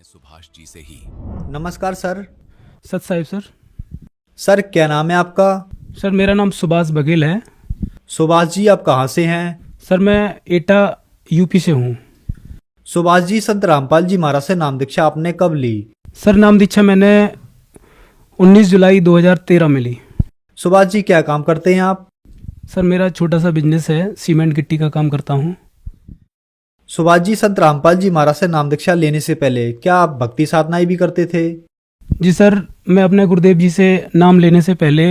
सुभाष जी से ही। नमस्कार सर। सत साहिब सर। सर क्या नाम है आपका? सर मेरा नाम सुभाष बघेल है। सुभाष जी आप कहाँ से हैं? सर मैं एटा यूपी से हूँ। सुभाष जी संत रामपाल जी महाराज से नाम दीक्षा आपने कब ली? सर नाम दीक्षा मैंने 19 जुलाई 2013 में ली। सुभाष जी क्या काम करते हैं आप? सर मेरा छोटा सा बिजनेस है, सीमेंट गिट्टी का काम करता हूँ। सुभाष जी संत रामपाल जी महाराज से नाम दीक्षा लेने से पहले क्या आप भक्ति साधनाएं भी करते थे? जी सर, मैं अपने गुरुदेव जी से नाम लेने से पहले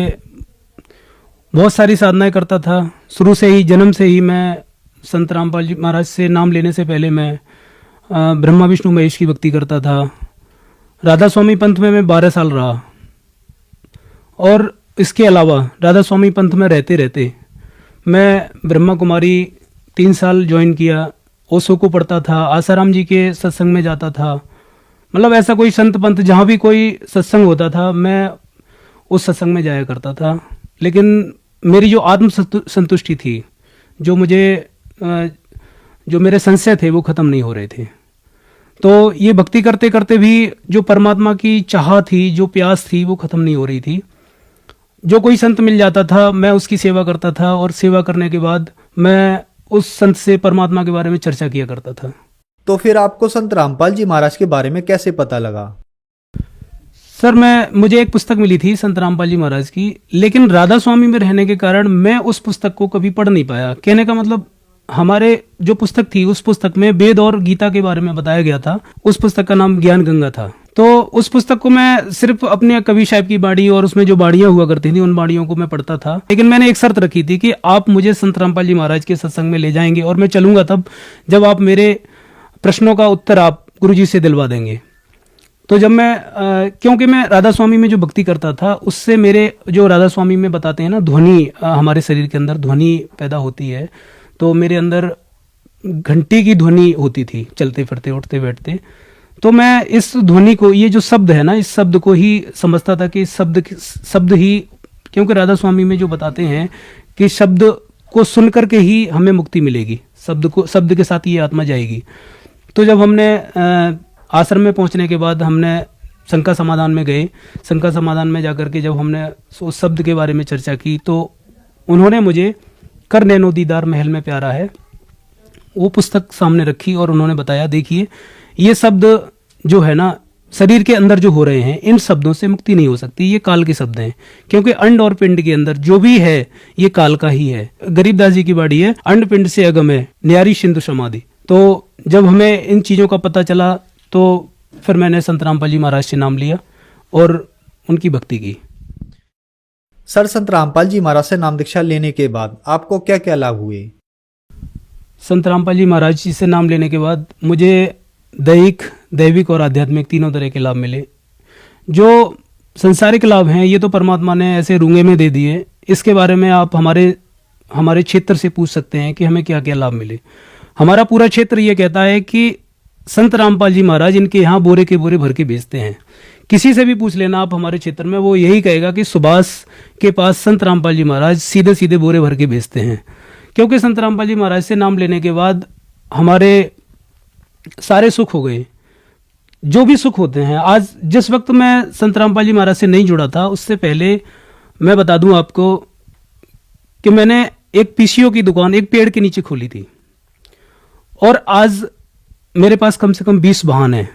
बहुत सारी साधनाएं करता था। शुरू से ही, जन्म से ही मैं संत रामपाल जी महाराज से नाम लेने से पहले मैं ब्रह्मा विष्णु महेश की भक्ति करता था। राधा स्वामी पंथ में मैं 12 साल रहा और इसके अलावा राधा स्वामी पंथ में रहते रहते मैं ब्रह्मा कुमारी 3 साल ज्वाइन किया। ओशो को पढ़ता था, आसाराम जी के सत्संग में जाता था। मतलब ऐसा कोई संत पंथ जहाँ भी कोई सत्संग होता था मैं उस सत्संग में जाया करता था। लेकिन मेरी जो आत्म संतुष्टि थी, जो मेरे संशय थे वो ख़त्म नहीं हो रहे थे। तो ये भक्ति करते करते भी जो परमात्मा की चाह थी, जो प्यास थी, वो ख़त्म नहीं हो रही थी। जो कोई संत मिल जाता था मैं उसकी सेवा करता था और सेवा करने के बाद मैं उस संत से परमात्मा के बारे में चर्चा किया करता था। तो फिर आपको संत रामपाल जी महाराज के बारे में कैसे पता लगा? सर मुझे एक पुस्तक मिली थी संत रामपाल जी महाराज की, लेकिन राधा स्वामी में रहने के कारण मैं उस पुस्तक को कभी पढ़ नहीं पाया। कहने का मतलब हमारे जो पुस्तक थी उस पुस्तक में वेद और गीता के बारे में बताया गया था। उस पुस्तक का नाम ज्ञान गंगा था। तो उस पुस्तक को मैं सिर्फ अपने कवि साहब की बाणी और उसमें जो बाणियां हुआ करती थी उन बाणियों को मैं पढ़ता था। लेकिन मैंने एक शर्त रखी थी कि आप मुझे संत रामपाल जी महाराज के सत्संग में ले जाएंगे और मैं चलूंगा तब जब आप मेरे प्रश्नों का उत्तर आप गुरुजी से दिलवा देंगे। तो जब क्योंकि मैं राधा स्वामी में जो भक्ति करता था उससे मेरे जो राधा स्वामी में बताते हैं ना ध्वनि, हमारे शरीर के अंदर ध्वनि पैदा होती है, तो मेरे अंदर घंटी की ध्वनि होती थी चलते फिरते उठते बैठते। तो मैं इस ध्वनि को, ये जो शब्द है ना, इस शब्द को ही समझता था कि इस शब्द ही, क्योंकि राधा स्वामी में जो बताते हैं कि शब्द को सुन करके ही हमें मुक्ति मिलेगी, शब्द के साथ ये आत्मा जाएगी। तो जब हमने आश्रम में पहुंचने के बाद हमने शंका समाधान में गए। शंका समाधान में जाकर के जब हमने उस शब्द के बारे में चर्चा की तो उन्होंने मुझे कर नैनो दीदार महल में प्यारा है वो पुस्तक सामने रखी और उन्होंने बताया, देखिए ये शब्द जो है ना शरीर के अंदर जो हो रहे हैं, इन शब्दों से मुक्ति नहीं हो सकती, ये काल के शब्द हैं। क्योंकि अंड और पिंड के अंदर जो भी है ये काल का ही है। गरीबदास जी की बाड़ी है, अंड पिंड से अगम है न्यारी सिंधु समाधि। तो जब हमें इन चीज़ों का पता चला तो फिर मैंने संत रामपाल जी महाराज से नाम लिया और उनकी भक्ति की। सर संत रामपाल जी महाराज से नाम दीक्षा लेने के बाद आपको क्या क्या लाभ हुए? संत रामपाल जी महाराज जी से नाम लेने के बाद मुझे दैविक और आध्यात्मिक तीनों तरह के लाभ मिले। जो संसारिक लाभ हैं ये तो परमात्मा ने ऐसे रूंगे में दे दिए। इसके बारे में आप हमारे क्षेत्र से पूछ सकते हैं कि हमें क्या क्या लाभ मिले। हमारा पूरा क्षेत्र ये कहता है कि संत रामपाल जी महाराज इनके यहाँ बोरे के बोरे भर के बेचते हैं। किसी से भी पूछ लेना आप हमारे क्षेत्र में, वो यही कहेगा कि सुभाष के पास संत रामपाल जी महाराज सीधे सीधे बोरे भर के बेचते हैं। क्योंकि संत रामपाल जी महाराज से नाम लेने के बाद हमारे सारे सुख हो गए, जो भी सुख होते हैं। आज जिस वक्त मैं संत रामपाल जी महाराज से नहीं जुड़ा था उससे पहले मैं बता दूं आपको कि मैंने एक पीसीओ की दुकान एक पेड़ के नीचे खोली थी और आज मेरे पास कम से कम 20 वाहन हैं।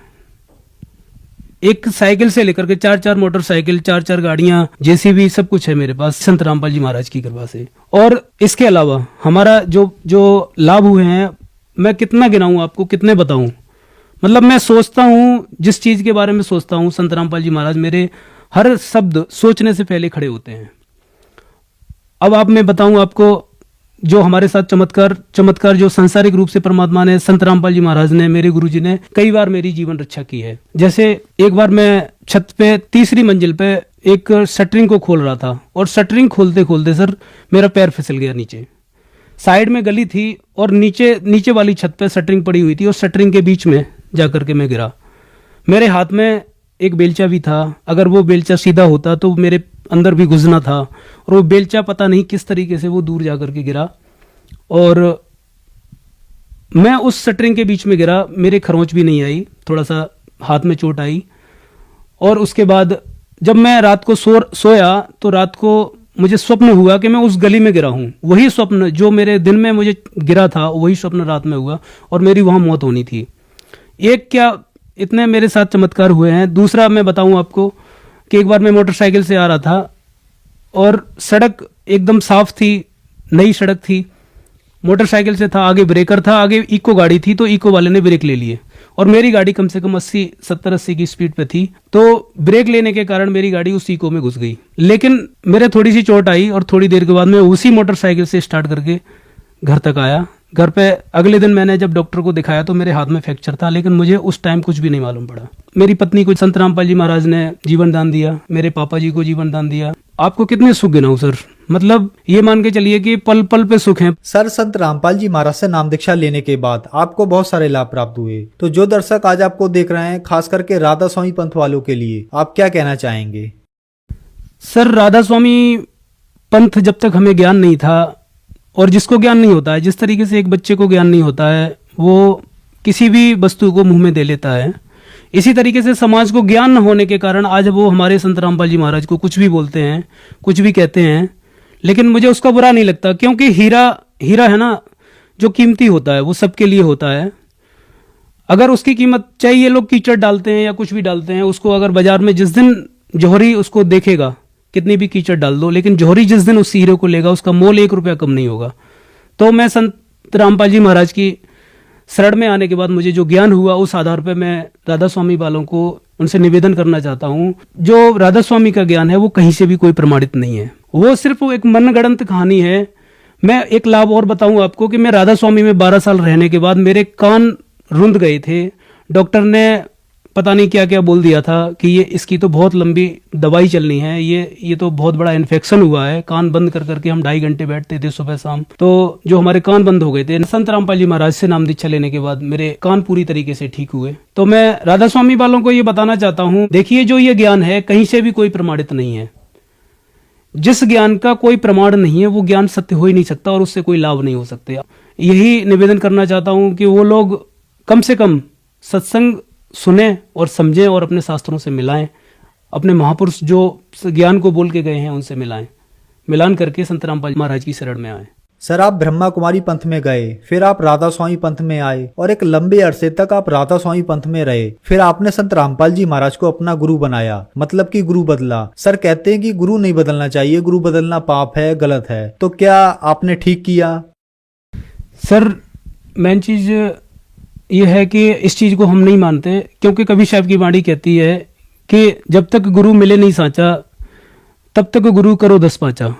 एक साइकिल से लेकर के 4 मोटरसाइकिल, 4 गाड़ियां, जेसीबी, सब कुछ है मेरे पास संत रामपाल जी महाराज की कृपा से। और इसके अलावा हमारा जो लाभ हुए हैं मैं कितना गिनाऊं आपको, कितने बताऊं। मतलब मैं सोचता हूं, जिस चीज के बारे में सोचता हूं संत रामपाल जी महाराज मेरे हर शब्द सोचने से पहले खड़े होते हैं। अब मैं बताऊं आपको जो हमारे साथ चमत्कार जो सांसारिक रूप से परमात्मा ने, संत रामपाल जी महाराज ने, मेरे गुरुजी ने कई बार मेरी जीवन रक्षा की है। जैसे एक बार मैं छत पे 3री मंजिल पे एक शटरिंग को खोल रहा था और शटरिंग खोलते खोलते सर मेरा पैर फिसल गया नीचे। साइड में गली थी और नीचे वाली छत पे शटरिंग पड़ी हुई थी और शटरिंग के बीच में जाकर के मैं गिरा। मेरे हाथ में एक बेलचा भी था, अगर वो बेलचा सीधा होता तो मेरे अंदर भी घुसना था और वो बेलचा पता नहीं किस तरीके से वो दूर जाकर के गिरा और मैं उस शटरिंग के बीच में गिरा। मेरे खरोंच भी नहीं आई, थोड़ा सा हाथ में चोट आई। और उसके बाद जब मैं रात को सोया तो रात को मुझे स्वप्न हुआ कि मैं उस गली में गिरा हूँ। वही स्वप्न जो मेरे दिन में मुझे गिरा था, वही स्वप्न रात में हुआ और मेरी वहाँ मौत होनी थी। एक क्या, इतने मेरे साथ चमत्कार हुए हैं। दूसरा मैं बताऊँ आपको कि एक बार मैं मोटरसाइकिल से आ रहा था और सड़क एकदम साफ थी, नई सड़क थी। मोटरसाइकिल से था, आगे ब्रेकर था, आगे इको गाड़ी थी, तो इको वाले ने ब्रेक ले लिए और मेरी गाड़ी कम से कम 70-80 की स्पीड पे थी। तो ब्रेक लेने के कारण मेरी गाड़ी उस इको में घुस गई। लेकिन मेरे थोड़ी सी चोट आई और थोड़ी देर के बाद मैं उसी मोटरसाइकिल से स्टार्ट करके घर तक आया। घर पे अगले दिन मैंने जब डॉक्टर को दिखाया तो मेरे हाथ में फ्रैक्चर था, लेकिन मुझे उस टाइम कुछ भी नहीं मालूम पड़ा। मेरी पत्नी को संत रामपाल जी महाराज ने जीवन दान दिया, मेरे पापा जी को जीवन दान दिया। आपको कितने सुख गिनाऊं सर, मतलब ये मान के चलिए कि पल पल पे सुख है। सर, संत रामपाल जी महाराज से नाम दीक्षा लेने के बाद आपको बहुत सारे लाभ प्राप्त हुए, तो जो दर्शक आज आपको देख रहे हैं, खास करके राधा स्वामी पंथ वालों के लिए आप क्या कहना चाहेंगे? सर, राधा स्वामी पंथ जब तक हमें ज्ञान नहीं था, और जिसको ज्ञान नहीं होता है, जिस तरीके से एक बच्चे को ज्ञान नहीं होता है वो किसी भी वस्तु को मुंह में दे लेता है, इसी तरीके से समाज को ज्ञान न होने के कारण आज वो हमारे संत रामपाल जी महाराज को कुछ भी बोलते हैं, कुछ भी कहते हैं। लेकिन मुझे उसका बुरा नहीं लगता, क्योंकि हीरा है ना, जो कीमती होता है वो सबके लिए होता है। अगर उसकी कीमत, चाहे ये लोग कीचड़ डालते हैं या कुछ भी डालते हैं, उसको अगर बाजार में जिस दिन जौहरी उसको देखेगा, कितनी भी कीचड़ डाल दो, लेकिन जौहरी जिस दिन उस हीरे को लेगा उसका मोल 1 रुपया कम नहीं होगा। तो मैं संत रामपाल जी महाराज की शरण में आने के बाद मुझे जो ज्ञान हुआ, उस आधार पर मैं राधा स्वामी वालों को उनसे निवेदन करना चाहता हूँ, जो राधा स्वामी का ज्ञान है वो कहीं से भी कोई प्रमाणित नहीं है, वो सिर्फ एक मनगढ़ंत कहानी है। मैं एक लाभ और बताऊं आपको कि मैं राधा स्वामी में 12 साल रहने के बाद मेरे कान रुंध गए थे। डॉक्टर ने पता नहीं क्या क्या बोल दिया था कि ये इसकी तो बहुत लंबी दवाई चलनी है, ये तो बहुत बड़ा इन्फेक्शन हुआ है। कान बंद कर करके हम 2.5 घंटे बैठते थे सुबह शाम, तो जो हमारे कान बंद हो गए थे। संत रामपाल जी महाराज से नाम दीक्षा लेने के बाद मेरे कान पूरी तरीके से ठीक हुए। तो मैं राधा स्वामी वालों को ये बताना चाहता हूँ, देखिए जो ये ज्ञान है कहीं से भी कोई प्रमाणित नहीं है। जिस ज्ञान का कोई प्रमाण नहीं है वो ज्ञान सत्य हो ही नहीं सकता और उससे कोई लाभ नहीं हो सकते। यही निवेदन करना चाहता हूँ कि वो लोग कम से कम सत्संग सुने और समझें और अपने शास्त्रों से मिलाएं, अपने महापुरुष जो ज्ञान को बोल के गए हैं उनसे मिलान करके संत रामपाल महाराज की शरण में आए। सर, आप ब्रह्मा कुमारी पंथ में गए, फिर आप राधा स्वामी पंथ में आए और एक लंबे अरसे तक आप राधा स्वामी पंथ में रहे। फिर आपने संत रामपाल जी महाराज को अपना गुरु बनाया, मतलब कि गुरु बदला। सर कहते हैं कि गुरु नहीं बदलना चाहिए, गुरु बदलना पाप है, गलत है, तो क्या आपने ठीक किया? सर, मेन चीज ये है कि इस चीज को हम नहीं मानते, क्योंकि कबीर साहब की वाणी कहती है कि जब तक गुरु मिले नहीं साचा, तब तक गुरु करो 10 पाचा।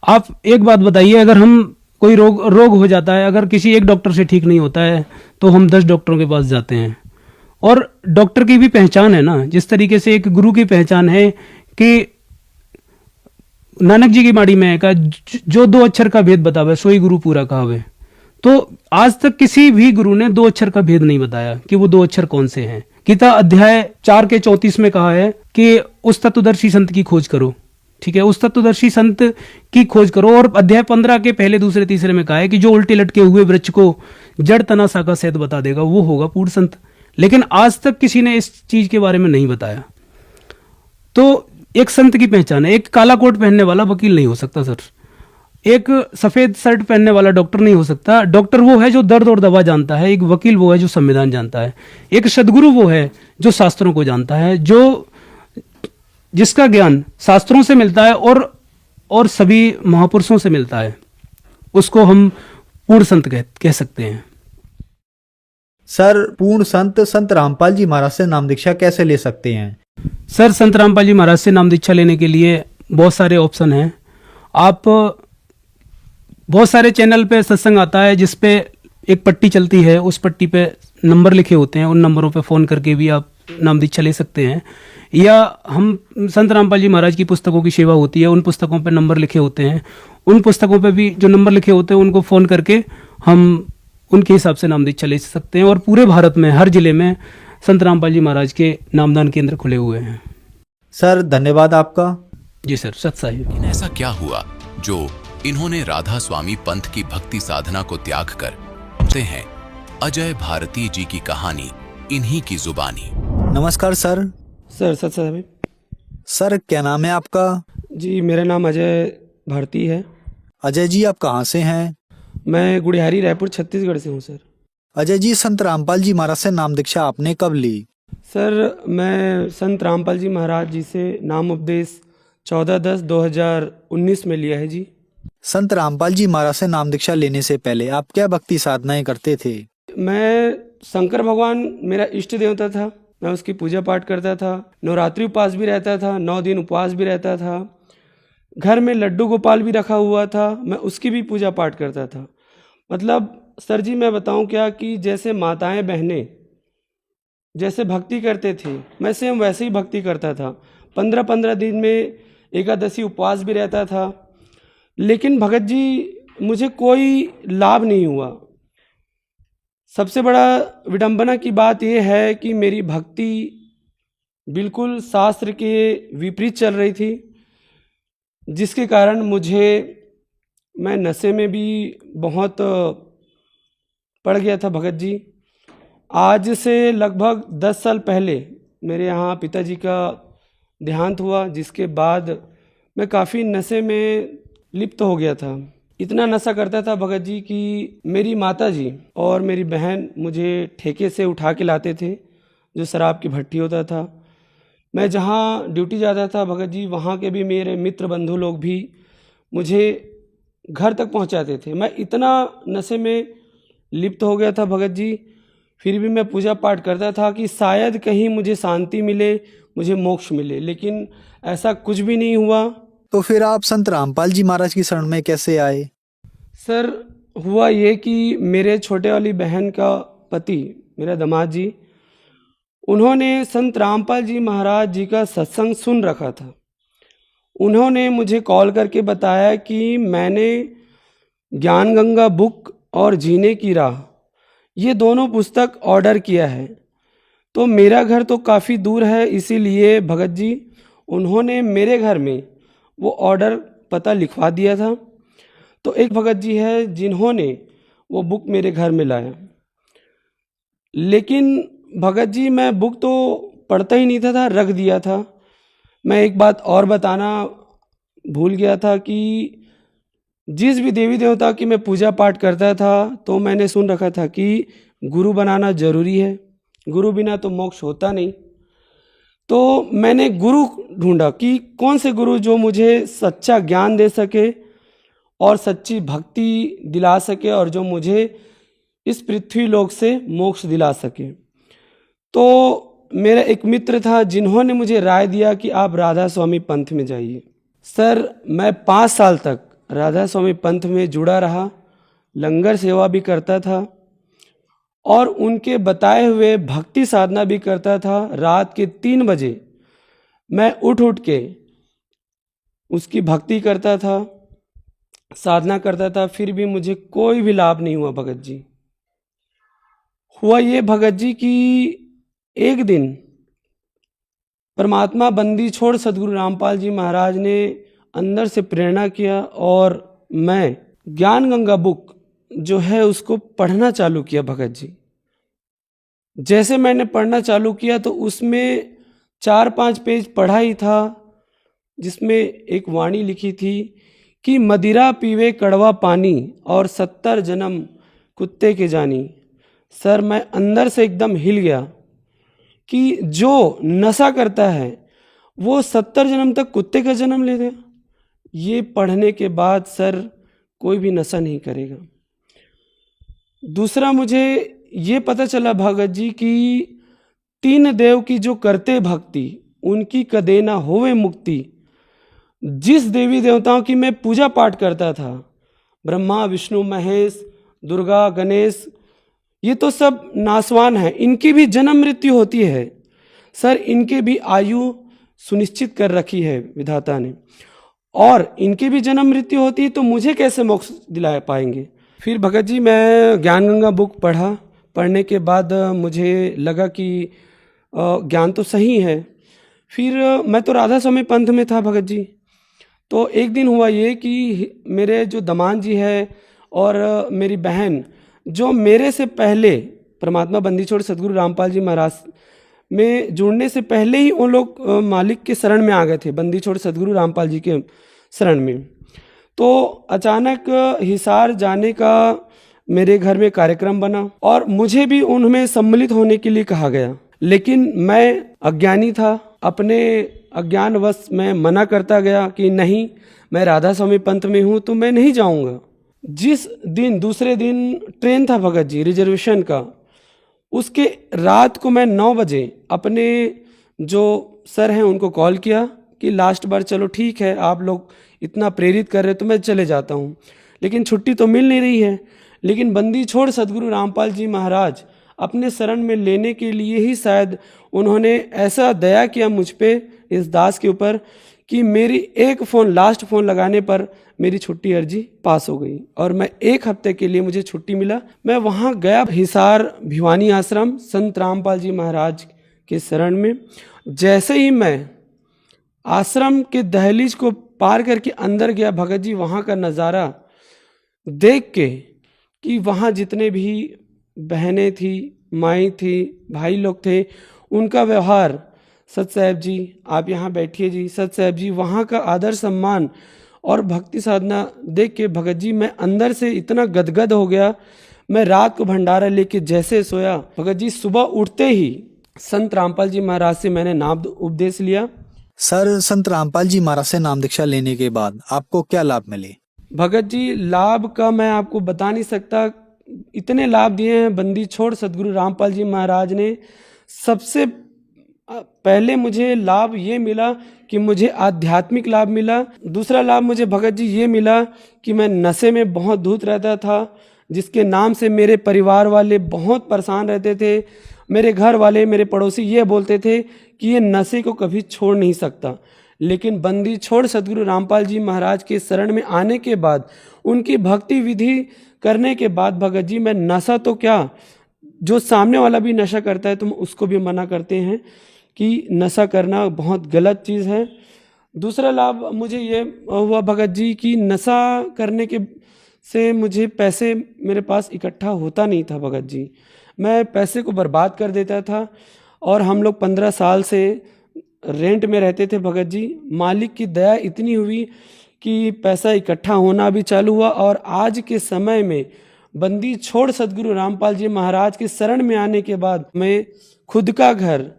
आप एक बात बताइए, अगर हम कोई रोग हो जाता है, अगर किसी एक डॉक्टर से ठीक नहीं होता है तो हम 10 डॉक्टरों के पास जाते हैं। और डॉक्टर की भी पहचान है ना, जिस तरीके से एक गुरु की पहचान है कि नानक जी की बाणी में है जो 2 अक्षर का भेद बतावे सोई गुरु पूरा कहावे। तो आज तक किसी भी गुरु ने 2 अक्षर का भेद नहीं बताया कि वो 2 अक्षर कौन से हैं। गीता अध्याय 4 के 34 में कहा है कि उस तत्वदर्शी संत की खोज करो। ठीक है, उस तत्वदर्शी संत की खोज करो। और अध्याय 15 के पहले, दूसरे, तीसरे में कहा है कि जो उल्टे लटके हुए वृक्ष को जड़ तना शाखा सहित बता देगा वो होगा पूर्ण संत। लेकिन आज तक किसी ने इस चीज के बारे में नहीं बताया। तो एक संत की पहचान है, एक काला कोट पहनने वाला वकील नहीं हो सकता सर, एक सफेद शर्ट पहनने वाला डॉक्टर नहीं हो सकता। डॉक्टर वो है जो दर्द और दवा जानता है, एक वकील वो है जो संविधान जानता है, एक सदगुरु वो है जो शास्त्रों को जानता है, जो जिसका ज्ञान शास्त्रों से मिलता है और सभी महापुरुषों से मिलता है, उसको हम पूर्ण संत कह सकते हैं। सर, पूर्ण संत संत रामपाल जी महाराज से नाम दीक्षा कैसे ले सकते हैं? सर, संत रामपाल जी महाराज से नाम दीक्षा लेने के लिए बहुत सारे ऑप्शन हैं। आप बहुत सारे चैनल पे सत्संग आता है जिसपे एक पट्टी चलती है, उस पट्टी पे नंबर लिखे होते हैं, उन नंबरों पे फ़ोन करके भी आप नाम दीक्षा ले सकते हैं। या हम संत रामपाल जी महाराज की पुस्तकों की सेवा होती है, उन पुस्तकों पे नंबर लिखे होते हैं, उन पुस्तकों पे भी जो नंबर लिखे होते हैं उनको फ़ोन करके हम उनके हिसाब से नाम दीक्षा ले सकते हैं। और पूरे भारत में हर जिले में संत रामपाल जी महाराज के नामदान केंद्र खुले हुए हैं। सर, धन्यवाद आपका। जी सर, सत साहिब। लेकिन ऐसा क्या हुआ जो इन्होंने राधा स्वामी पंथ की भक्ति साधना को त्याग कर हैं अजय भारती जी की कहानी इन्हीं की जुबानी। नमस्कार सर। सर सत साहब। सर क्या नाम है आपका? जी मेरा नाम अजय भारती है। अजय जी आप कहाँ से हैं? मैं गुड़ियारी रायपुर छत्तीसगढ़ से हूँ सर। अजय जी संत रामपाल जी महाराज से नाम दीक्षा आपने कब ली? सर मैं संत रामपाल जी महाराज जी से नाम उपदेश 14/10/2019 में लिया है जी। संत रामपाल जी महाराज से नाम दीक्षा लेने से पहले आप क्या भक्ति साधनाएं करते थे? मैं शंकर भगवान मेरा इष्ट देवता था, मैं उसकी पूजा पाठ करता था, नवरात्रि उपवास भी रहता था, 9 दिन उपवास भी रहता था, घर में लड्डू गोपाल भी रखा हुआ था, मैं उसकी भी पूजा पाठ करता था। मतलब सर जी मैं बताऊं क्या कि जैसे माताएं बहनें जैसे भक्ति करते थे मैं सेम वैसे ही भक्ति करता था। 15-15 दिन में एकादशी उपवास भी रहता था, लेकिन भगत जी मुझे कोई लाभ नहीं हुआ। सबसे बड़ा विडंबना की बात यह है कि मेरी भक्ति बिल्कुल शास्त्र के विपरीत चल रही थी, जिसके कारण मैं नशे में भी बहुत पड़ गया था भगत जी। आज से लगभग 10 साल पहले मेरे यहाँ पिताजी का देहांत हुआ, जिसके बाद मैं काफ़ी नशे में लिप्त हो गया था। इतना नशा करता था भगत जी कि मेरी माता जी और मेरी बहन मुझे ठेके से उठा के लाते थे, जो शराब की भट्टी होता था। मैं जहाँ ड्यूटी जाता था भगत जी, वहाँ के भी मेरे मित्र बंधु लोग भी मुझे घर तक पहुँचाते थे। मैं इतना नशे में लिप्त हो गया था भगत जी, फिर भी मैं पूजा पाठ करता था कि शायद कहीं मुझे शांति मिले, मुझे मोक्ष मिले, लेकिन ऐसा कुछ भी नहीं हुआ। तो फिर आप संत रामपाल जी महाराज की शरण में कैसे आए? सर हुआ ये कि मेरे छोटे वाली बहन का पति मेरा दामाद जी, उन्होंने संत रामपाल जी महाराज जी का सत्संग सुन रखा था। उन्होंने मुझे कॉल करके बताया कि मैंने ज्ञान गंगा बुक और जीने की राह ये दोनों पुस्तक ऑर्डर किया है। तो मेरा घर तो काफ़ी दूर है, इसीलिए भगत जी उन्होंने मेरे घर में वो ऑर्डर पता लिखवा दिया था। तो एक भगत जी है जिन्होंने वो बुक मेरे घर में लाया, लेकिन भगत जी मैं बुक तो पढ़ता ही नहीं था, रख दिया था। मैं एक बात और बताना भूल गया था कि जिस भी देवी देवता की मैं पूजा पाठ करता था तो मैंने सुन रखा था कि गुरु बनाना जरूरी है, गुरु बिना तो मोक्ष होता नहीं। तो मैंने गुरु ढूंढा कि कौन से गुरु जो मुझे सच्चा ज्ञान दे सके और सच्ची भक्ति दिला सके और जो मुझे इस पृथ्वी लोक से मोक्ष दिला सके। तो मेरा एक मित्र था जिन्होंने मुझे राय दिया कि आप राधा स्वामी पंथ में जाइए। सर मैं 5 साल तक राधा स्वामी पंथ में जुड़ा रहा, लंगर सेवा भी करता था और उनके बताए हुए भक्ति साधना भी करता था। रात के 3 बजे मैं उठ के उसकी भक्ति करता था, साधना करता था, फिर भी मुझे कोई भी लाभ नहीं हुआ भगत जी। हुआ ये भगत जी कि एक दिन परमात्मा बंदी छोड़ सदगुरु रामपाल जी महाराज ने अंदर से प्रेरणा किया और मैं ज्ञान गंगा बुक जो है उसको पढ़ना चालू किया भगत जी। जैसे मैंने पढ़ना चालू किया तो उसमें 4-5 पेज पढ़ा ही था, जिसमें एक वाणी लिखी थी कि मदिरा पीवे कड़वा पानी और 70 जन्म कुत्ते के जानी। सर मैं अंदर से एकदम हिल गया कि जो नशा करता है वो 70 जन्म तक कुत्ते का जन्म ले गया। ये पढ़ने के बाद सर कोई भी नशा नहीं करेगा। दूसरा मुझे ये पता चला भगत जी कि 3 देव की जो करते भक्ति उनकी कदे ना होवे मुक्ति। जिस देवी देवताओं की मैं पूजा पाठ करता था, ब्रह्मा विष्णु महेश दुर्गा गणेश, ये तो सब नासवान हैं, इनकी भी जन्म मृत्यु होती है। सर इनके भी आयु सुनिश्चित कर रखी है विधाता ने, और इनकी भी जन्म मृत्यु होती है, तो मुझे कैसे मोक्ष दिला पाएंगे। फिर भगत जी मैं ज्ञान गंगा बुक पढ़ा। पढ़ने के बाद मुझे लगा कि ज्ञान तो सही है। फिर मैं तो राधा स्वामी पंथ में था भगत जी। तो एक दिन हुआ ये कि मेरे जो दमान जी है और मेरी बहन जो मेरे से पहले परमात्मा बंदी छोड़ सदगुरु रामपाल जी महाराज में जुड़ने से पहले ही वो लोग मालिक के शरण में आ गए थे, बंदी छोड़ सदगुरु रामपाल जी के शरण में। तो अचानक हिसार जाने का मेरे घर में कार्यक्रम बना और मुझे भी उनमें सम्मिलित होने के लिए कहा गया, लेकिन मैं अज्ञानी था। अपने अज्ञानवश मैं मना करता गया कि नहीं, मैं राधा स्वामी पंथ में हूँ तो मैं नहीं जाऊँगा। जिस दिन दूसरे दिन ट्रेन था भगत जी रिजर्वेशन का, उसके रात को मैं 9 बजे अपने जो सर हैं उनको कॉल किया कि लास्ट बार चलो ठीक है, आप लोग इतना प्रेरित कर रहे तो मैं चले जाता हूँ, लेकिन छुट्टी तो मिल नहीं रही है। लेकिन बंदी छोड़ सदगुरु रामपाल जी महाराज अपने शरण में लेने के लिए ही शायद उन्होंने ऐसा दया किया मुझ पे, इस दास के ऊपर, कि मेरी एक फ़ोन लास्ट फ़ोन लगाने पर मेरी छुट्टी अर्जी पास हो गई और मैं 1 हफ्ते के लिए मुझे छुट्टी मिला। मैं वहाँ गया हिसार भिवानी आश्रम संत रामपाल जी महाराज के शरण में। जैसे ही मैं आश्रम के दहलीज को पार करके अंदर गया भगत जी, वहाँ का नज़ारा देख के कि वहाँ जितने भी बहनें थी, माई थी, भाई लोग थे, उनका व्यवहार, सत साहब जी आप यहाँ बैठिए जी, सत साहब जी, वहाँ का आदर सम्मान और भक्ति साधना देख के भगत जी मैं अंदर से इतना गदगद हो गया। मैं रात को भंडारा लेके जैसे सोया, भगत जी सुबह उठते ही संत रामपाल जी महाराज से मैंने नाम उपदेश लिया। सर, संत रामपाल जी महाराज से नाम दीक्षा लेने के बाद आपको क्या लाभ मिले? भगत जी लाभ का मैं आपको बता नहीं सकता, इतने लाभ दिए हैं बंदी छोड़ सदगुरु रामपाल जी महाराज ने। सबसे पहले मुझे लाभ ये मिला कि मुझे आध्यात्मिक लाभ मिला। दूसरा लाभ मुझे भगत जी ये मिला कि मैं नशे में बहुत धूत रहता था, जिसके नाम से मेरे परिवार वाले बहुत परेशान रहते थे। मेरे घर वाले, मेरे पड़ोसी ये बोलते थे कि ये नशे को कभी छोड़ नहीं सकता। लेकिन बंदी छोड़ सदगुरु रामपाल जी महाराज के शरण में आने के बाद, उनकी भक्ति विधि करने के बाद भगत जी मैं नशा तो क्या, जो सामने वाला भी नशा करता है तो उसको भी मना करते हैं कि नशा करना बहुत गलत चीज़ है। दूसरा लाभ मुझे ये हुआ भगत जी कि नशा करने के से मुझे पैसे मेरे पास इकट्ठा होता नहीं था भगत जी, मैं पैसे को बर्बाद कर देता था। और हम लोग 15 साल से रेंट में रहते थे भगत जी। मालिक की दया इतनी हुई कि पैसा इकट्ठा होना भी चालू हुआ और आज के समय में बंदी छोड़ सदगुरु रामपाल जी महाराज के शरण में आने के बाद मैं खुद का घर,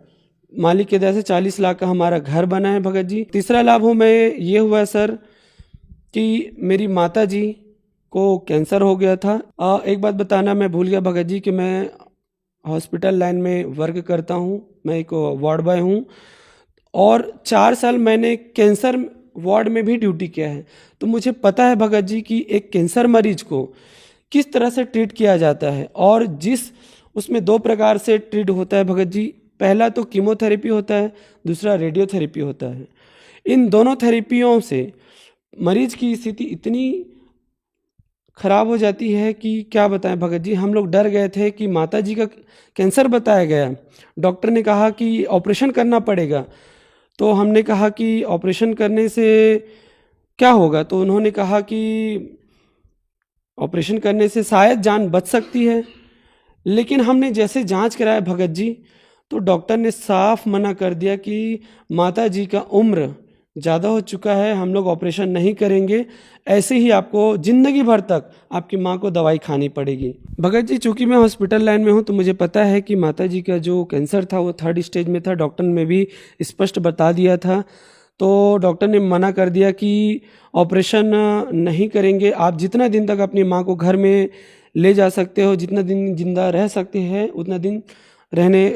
मालिक की दया से 40 लाख का हमारा घर बना है भगत जी। तीसरा लाभ हो मैं ये हुआ सर कि मेरी माता जी को कैंसर हो गया था। एक बात बताना मैं भूल गया भगत जी कि मैं हॉस्पिटल लाइन में वर्क करता हूँ, मैं एक वार्ड बॉय हूँ और 4 साल मैंने कैंसर वार्ड में भी ड्यूटी किया है। तो मुझे पता है भगत जी कि एक कैंसर मरीज को किस तरह से ट्रीट किया जाता है और उसमें 2 प्रकार से ट्रीट होता है भगत जी। पहला तो कीमोथेरेपी होता है, दूसरा रेडियोथेरेपी होता है। इन दोनों थेरेपियों से मरीज की स्थिति इतनी खराब हो जाती है कि क्या बताएं भगत जी। हम लोग डर गए थे कि माता जी का कैंसर बताया गया, डॉक्टर ने कहा कि ऑपरेशन करना पड़ेगा। तो हमने कहा कि ऑपरेशन करने से क्या होगा, तो उन्होंने कहा कि ऑपरेशन करने से शायद जान बच सकती है। लेकिन हमने जैसे जांच कराया भगत जी, तो डॉक्टर ने साफ मना कर दिया कि माता जी का उम्र ज़्यादा हो चुका है, हम लोग ऑपरेशन नहीं करेंगे, ऐसे ही आपको ज़िंदगी भर तक आपकी माँ को दवाई खानी पड़ेगी। भगत जी चूँकि मैं हॉस्पिटल लाइन में हूँ तो मुझे पता है कि माता जी का जो कैंसर था वो 3rd स्टेज में था, डॉक्टर ने भी स्पष्ट बता दिया था। तो डॉक्टर ने मना कर दिया कि ऑपरेशन नहीं करेंगे, आप जितना दिन तक अपनी माँ को घर में ले जा सकते हो, जितना दिन जिंदा रह सकते हैं उतना दिन रहने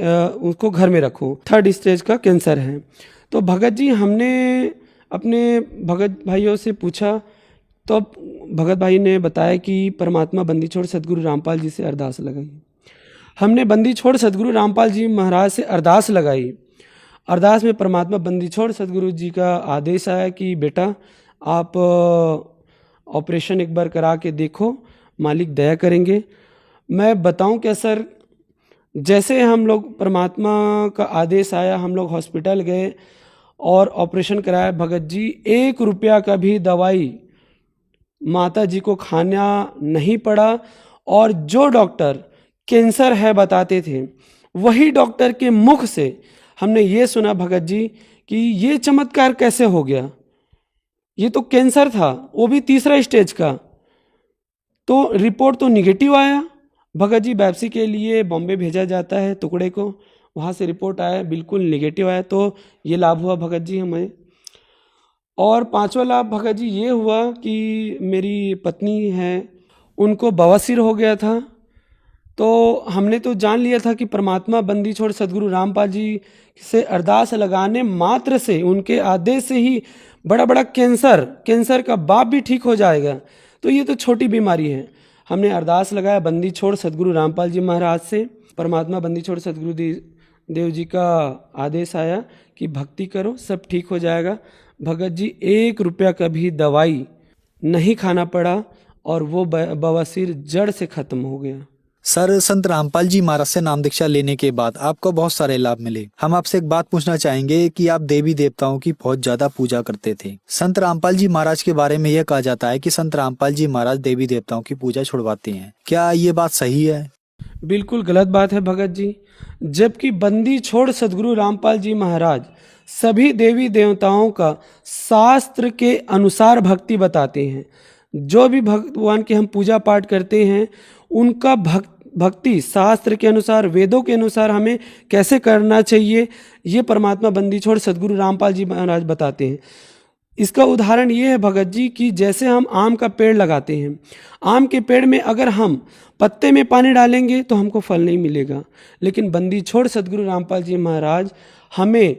उसको घर में रखो, 3rd स्टेज का कैंसर है। तो भगत जी हमने अपने भगत भाइयों से पूछा तो भगत भाई ने बताया कि परमात्मा बंदी छोड़ सदगुरु रामपाल जी से अरदास लगाई। हमने बंदी छोड़ सदगुरु रामपाल जी महाराज से अरदास लगाई। अरदास में परमात्मा बंदी छोड़ सदगुरु जी का आदेश आया कि बेटा आप ऑपरेशन एक बार करा के देखो, मालिक दया करेंगे। मैं बताऊं क्या सर, जैसे हम लोग परमात्मा का आदेश आया, हम लोग हॉस्पिटल गए और ऑपरेशन कराया भगत जी, 1 रुपया का भी दवाई माता जी को खाना नहीं पड़ा। और जो डॉक्टर कैंसर है बताते थे वही डॉक्टर के मुख से हमने ये सुना भगत जी कि ये चमत्कार कैसे हो गया, ये तो कैंसर था, वो भी 3रा स्टेज का। तो रिपोर्ट तो निगेटिव आया। भगत जी वापसी के लिए बॉम्बे भेजा जाता है टुकड़े को, वहाँ से रिपोर्ट आया बिल्कुल निगेटिव आया। तो ये लाभ हुआ भगत जी हमें। और 5वां लाभ भगत जी ये हुआ कि मेरी पत्नी है, उनको बवासीर हो गया था। तो हमने तो जान लिया था कि परमात्मा बंदी छोड़ सदगुरु रामपाल जी से अरदास लगाने मात्र से, उनके आदेश से ही बड़ा बड़ा कैंसर का बाप भी ठीक हो जाएगा। तो ये तो छोटी बीमारी है। हमने अरदास लगाया बंदी छोड़ सदगुरु रामपाल जी महाराज से। परमात्मा बंदी छोड़ सदगुरु देव जी का आदेश आया कि भक्ति करो, सब ठीक हो जाएगा। भगत जी 1 रुपया का भी दवाई नहीं खाना पड़ा और वो बवासीर जड़ से खत्म हो गया। सर, संत रामपाल जी महाराज से नाम दीक्षा लेने के बाद आपको बहुत सारे लाभ मिले। हम आपसे एक बात पूछना चाहेंगे कि आप देवी देवताओं की बहुत ज्यादा पूजा करते थे। संत रामपाल जी महाराज के बारे में यह कहा जाता है कि संत रामपाल जी महाराज देवी देवताओं की पूजा छुड़वाते हैं। क्या ये बात सही है? बिल्कुल गलत बात है भगत जी। जबकि बंदी छोड़ सदगुरु रामपाल जी महाराज सभी देवी देवताओं का शास्त्र के अनुसार भक्ति बताते हैं। जो भी भगवान की हम पूजा पाठ करते हैं उनका भक्ति शास्त्र के अनुसार, वेदों के अनुसार हमें कैसे करना चाहिए, ये परमात्मा बंदी छोड़ सदगुरु रामपाल जी महाराज बताते हैं। इसका उदाहरण ये है भगत जी कि जैसे हम आम का पेड़ लगाते हैं, आम के पेड़ में अगर हम पत्ते में पानी डालेंगे तो हमको फल नहीं मिलेगा, लेकिन बंदी छोड़ सदगुरु रामपाल जी महाराज हमें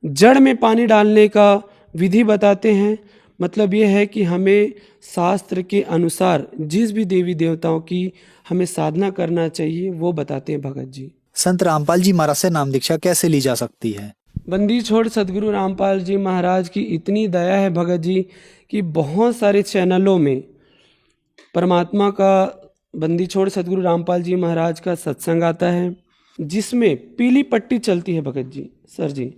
जड़ में पानी डालने का विधि बताते हैं। मतलब ये है कि हमें शास्त्र के अनुसार जिस भी देवी देवताओं की हमें साधना करना चाहिए वो बताते हैं भगत जी। संत रामपाल जी महाराज से नाम दीक्षा कैसे ली जा सकती है? बंदी छोड़ सदगुरु रामपाल जी महाराज की इतनी दया है भगत जी कि बहुत सारे चैनलों में परमात्मा का बंदी छोड़ सदगुरु रामपाल जी महाराज का सत्संग आता है, जिसमें पीली पट्टी चलती है भगत जी, सर जी।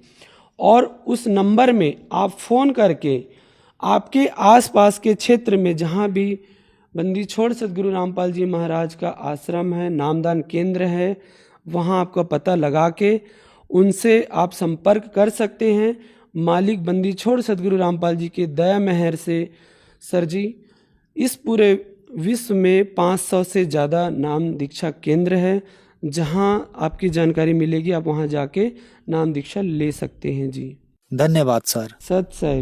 और उस नंबर में आप फ़ोन करके आपके आसपास के क्षेत्र में जहाँ भी बंदी छोड़ सदगुरु रामपाल जी महाराज का आश्रम है, नामदान केंद्र है, वहाँ आपका पता लगा के उनसे आप संपर्क कर सकते हैं। मालिक बंदी छोड़ सदगुरु रामपाल जी के दया मेहर से सर जी इस पूरे विश्व में 500 से ज़्यादा नाम दीक्षा केंद्र है, जहाँ आपकी जानकारी मिलेगी, आप वहाँ जाके नाम दीक्षा ले सकते हैं जी। धन्यवाद सर। सत साहिब।